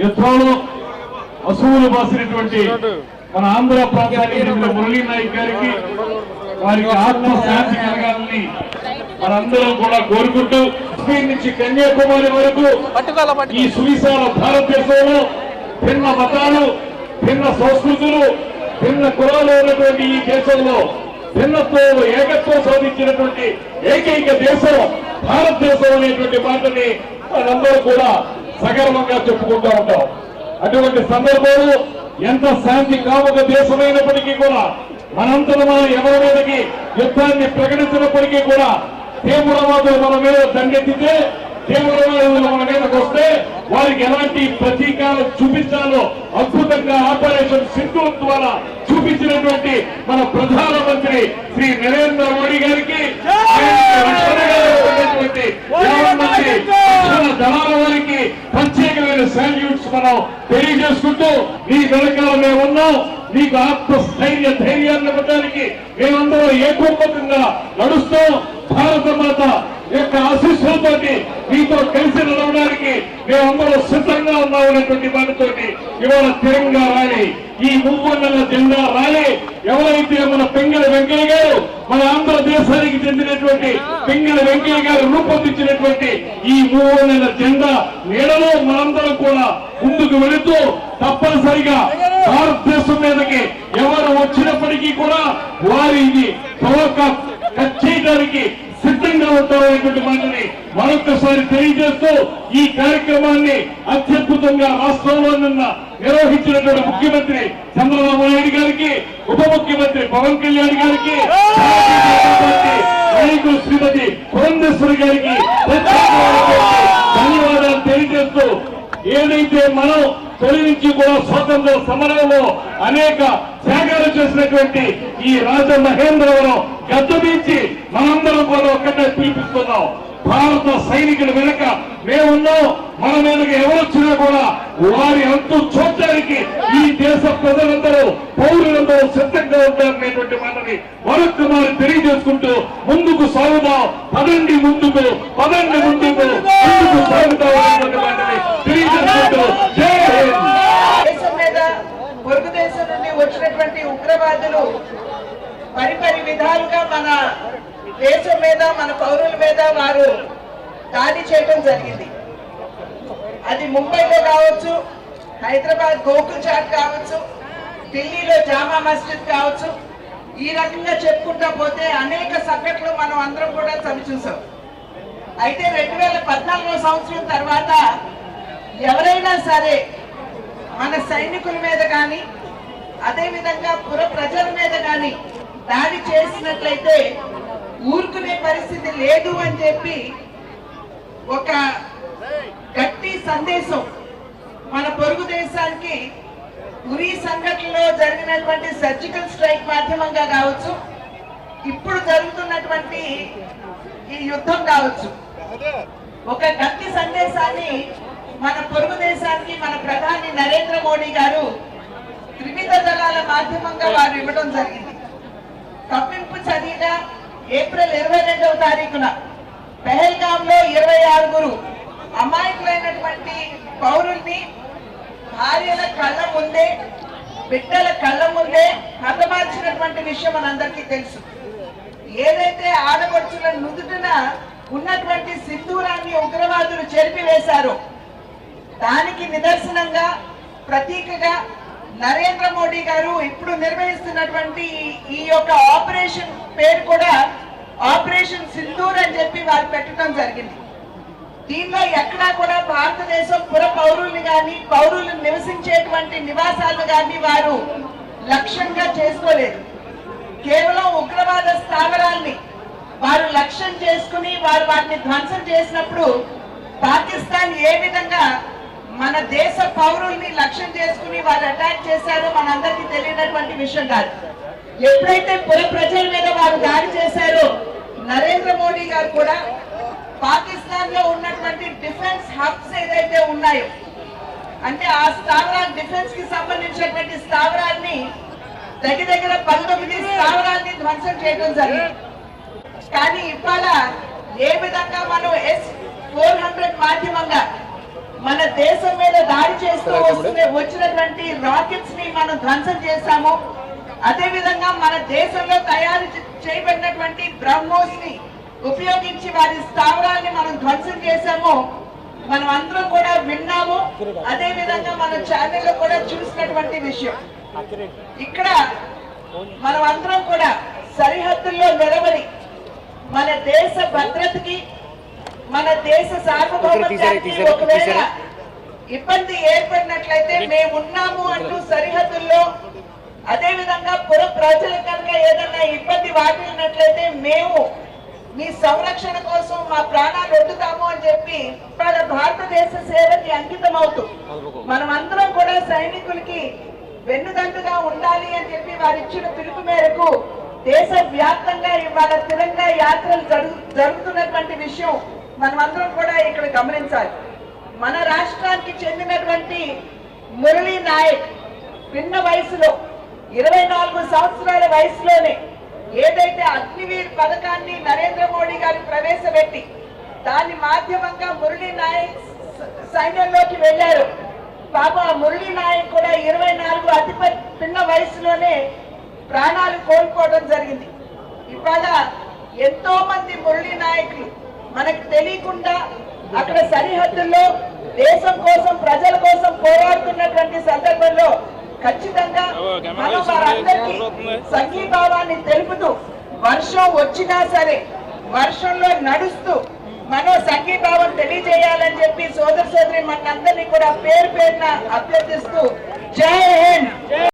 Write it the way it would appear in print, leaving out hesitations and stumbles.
యుద్ధంలో అసూలు బాసినటువంటి మన ఆంధ్ర ప్రాంతానికి చెందిన మురళీ నాయక్ గారికి వారికి ఆత్మశాంతి కలగాలని మనందరం కూడా కోరుకుంటూ కశ్మీర్ నుంచి కన్యాకుమారి వరకు ఈ సువిశాల భారతదేశంలో భిన్న మతాలు, భిన్న సంస్కృతులు, భిన్న కులాలు ఉన్నటువంటి ఈ దేశంలో భిన్నత్వం ఏకత్వం సాధించినటువంటి ఏకైక దేశం భారతదేశం అనేటువంటి మాటని మనందరూ కూడా సగర్వంగా చెప్పుకుంటూ ఉంటాం. అటువంటి సందర్భంలో ఎంత శాంతి కాముక దేశమైనప్పటికీ కూడా మనంతట మనం ఎవరి మీదకి యుద్ధాన్ని ప్రకటించినప్పటికీ కూడా తీవ్రవాదులు మన మీద దండెత్తితే, తీవ్రవాదులు మన మీదకి వస్తే వారికి ఎలాంటి ప్రతీకారం చూపించాలో అద్భుతంగా ఆపరేషన్ సింధూర్ ద్వారా చూపించినటువంటి మన ప్రధానమంత్రి శ్రీ నరేంద్ర మోడీ గారికి దళాల వారికి ప్రత్యేకమైన శాల్యూట్స్ మనం తెలియజేసుకుంటూ నీ వెనకాల మేము ఉన్నాం, నీకు ఆత్మస్థైర్య ధైర్యాన్ని ఇవ్వడానికి మేమందరం ఏకోపకంగా నడుస్తూ భారత మాత యొక్క ఆశీస్సులతోటి మీతో కలిసి నడవడానికి మేమందరం సిద్ధంగా ఉన్నామనేటువంటి మాటతోటి ఇవాళ తిరంగా ర్యాలీ, ఈ 3 నెలల జెండా ర్యాలీ ఎవరైతే మన పింగళి వెంకయ్య గారు, మన ఆంధ్రదేశానికి చెందినటువంటి పింగళి వెంకయ్య గారు రూపొందించినటువంటి ఈ 3 నెలల జెండా నీడలో మనందరం కూడా ముందుకు వెళుతూ తప్పనిసరిగా భారతదేశం మీదకి ఎవరు వచ్చినప్పటికీ కూడా వారిని చేయడానికి సిద్ధంగా ఉంటామనేటువంటి మాటని మరొకసారి తెలియజేస్తూ ఈ కార్యక్రమాన్ని అత్యద్భుతంగా రాష్ట్రంలో నిన్న నిర్వహించినటువంటి ముఖ్యమంత్రి చంద్రబాబు నాయుడు గారికి, ఉప ముఖ్యమంత్రి పవన్ కళ్యాణ్ గారికి, నాయకులు శ్రీమతి పురంధేశ్వరి గారికి ధన్యవాదాలు తెలియజేస్తూ, ఏదైతే మనం తొలి నుంచి కూడా స్వాతంత్ర సమరంలో అనేక త్యాగాలు చేసినటువంటి ఈ రాజమహేంద్రవరం గద్దెదించి మనందరం కూడా ఒక్కటే పిలిపిస్తున్నాం. భారత సైనికుల వెనుక మేమున్నాం. మన మీదకి ఎవరొచ్చినా కూడా వారి అంతు చూడటానికి ఈ దేశ ప్రజలందరూ, పౌరులందరూ సిద్ధంగా ఉంటారనేటువంటి మాటని మరొక్క మారి తెలియజేసుకుంటూ ముందుకు సాగుదాం. పదండి ముందుకు, పదండి ముందుకు, ముందుకు సాగుతాం అనేటువంటి మాటని తెలియజేసుకుంటూ జై హింద్. దేశం మీద పొరుగు దేశం నుండి వచ్చినటువంటి ఉగ్రవాదులు పరిపరి విధాలుగా మన దేశం మీద, మన పౌరుల మీద వారు దాడి చేయడం జరిగింది. అది ముంబైలో కావచ్చు, హైదరాబాద్ గోకుల్ చాట్ కావచ్చు, ఢిల్లీలో జామా మస్జిద్ కావచ్చు, ఈ రకంగా చెప్పుకుంటా పోతే అనేక సంఘటనలు మనం అందరం కూడా చవిచూసాం. అయితే 2014 సంవత్సరం తర్వాత ఎవరైనా సరే మన సైనికుల మీద కానీ, అదేవిధంగా పుర ప్రజల మీద కానీ దాడి చేసినట్లయితే ఊరుకునే పరిస్థితి లేదు అని చెప్పి ఒక గట్టి సందేశం మన పొరుగు దేశానికి ఉరి సంఘటనలో జరిగినటువంటి సర్జికల్ స్ట్రైక్ మాధ్యమంగా కావచ్చు, ఇప్పుడు జరుగుతున్నటువంటి ఈ యుద్ధం కావచ్చు, ఒక గట్టి సందేశాన్ని మన పొరుగు దేశానికి మన ప్రధాని నరేంద్ర మోడీ గారు త్రివిధ దళాల మాధ్యమంగా వారు ఇవ్వడం జరిగింది. తప్పింపు చర్యగా ఏప్రిల్ 22వ తారీఖున పెహల్గామ్ లో 26 అమాయకులైనటువంటి పౌరుల్ని భార్యల కళ్ళ ముందే, బిడ్డల కళ్ళ ముందే హతమార్చినటువంటి విషయం మనందరికీ తెలుసు. ఏదైతే ఆడపడుచుల నుదుటిన ఉన్నటువంటి సింధూరాన్ని ఉగ్రవాదులు చెరిపివేశారో దానికి నిదర్శనంగా, ప్రతీకగా నరేంద్ర మోడీ గారు ఇప్పుడు నిర్వహిస్తున్నటువంటి ఈ యొక్క ఆపరేషన్ పేరు కూడా ఆపరేషన్ సింధూర్ అని చెప్పి వారు పెట్టడం జరిగింది. దీనిలో ఎక్కడా కూడా భారతదేశం పుర పౌరుల్ని కానీ, పౌరులు నివసించేటువంటి నివాసాలను కానీ వారు లక్ష్యంగా చేసుకోలేదు. కేవలం ఉగ్రవాద స్థావరాల్ని వారు లక్ష్యం చేసుకుని వారు వాటిని ధ్వంసం చేసినప్పుడు పాకిస్తాన్ ఏ విధంగా మన దేశ పౌరుల్ని లక్ష్యం చేసుకుని వారు అటాక్ చేశారో మనందరికీ తెలియనటువంటి విషయం కాదు. ఎప్పుడైతే పుర ప్రజల మీద వారు దాడి చేశారో నరేంద్ర మోడీ గారు కూడా పాకిస్తాన్ లో ఉన్నటువంటి డిఫెన్స్ హబ్స్ ఏదైతే ఉన్నాయో, అంటే ఆ స్థావరాలు, డిఫెన్స్ కి సంబంధించినటువంటి స్థావరాల్ని దగ్గర 19 స్థావరాల్ని ధ్వంసం చేయడం జరిగింది. కానీ ఇవాళ ఏ విధంగా మనం S-400 మాధ్యమంగా మన దేశం మీద దాడి చేసి వచ్చినటువంటి రాకెట్స్ ని మనం ధ్వంసం చేశాము. అదే విధంగా మన దేశంలో తయారు చేయబడినటువంటి బ్రహ్మోస్ ని ఉపయోగించి వారి స్థావరాల్ని మనం ధ్వంసం చేశాము. మనం అందరం కూడా విన్నాము. అదే విధంగా మన ఛానల్లో కూడా చూసినటువంటి విషయం. ఇక్కడ మనం అందరం కూడా సరిహద్దుల్లో నిలబడి మన దేశ భద్రతకి, మన దేశ సార్వభౌమత్వానికి ఒకవేళ ఇబ్బంది ఏర్పడినట్లయితే మేము ఉన్నాము అంటూ సరిహద్దుల్లో, అదే విధంగా పుర ప్రజలకు కనుక ఏదైనా ఇబ్బంది వాటిల్లినట్లయితే మేము మీ సంరక్షణ కోసం మా ప్రాణాలు వడ్డుతాము అని చెప్పి ఇవాళ భారతదేశ సేవకి అంకితం అవుతూ మనం అందరం కూడా సైనికులకి వెన్నుదండుగా ఉండాలి అని చెప్పి వారు ఇచ్చిన పిలుపు మేరకు దేశ వ్యాప్తంగా ఇవాళ తిరంగా యాత్రలు జరుగుతున్నటువంటి విషయం మనం అందరం కూడా ఇక్కడ గమనించాలి. మన రాష్ట్రానికి చెందినటువంటి మురళీ నాయక్ చిన్న వయసులో 24 సంవత్సరాల వయసులోనే ఏదైతే అగ్నివీర్ పథకాన్ని నరేంద్ర మోడీ గారు ప్రవేశపెట్టి దాని మాధ్యమంగా మురళీ నాయక్ సైన్యంలోకి వెళ్లారు. పాప మురళీ నాయక్ కూడా 24 అతి చిన్న వయసులోనే ప్రాణాలు కోల్పోవడం జరిగింది. ఇవాళ ఎంతో మంది మురళీ నాయకులు మనకు తెలియకుండా అక్కడ సరిహద్దుల్లో దేశం కోసం, ప్రజల కోసం పోరాడుతున్నటువంటి సందర్భంలో ఖచ్చితంగా మనం వారందరికీ సంఘీభావాన్ని తెలుపుతూ వర్షం వచ్చినా సరే వర్షంలో నడుస్తూ మనం సంఘీభావం తెలియజేయాలని చెప్పి సోదరి మనందరినీ కూడా పేరు పేరున అభ్యర్థిస్తూ జై హింద్.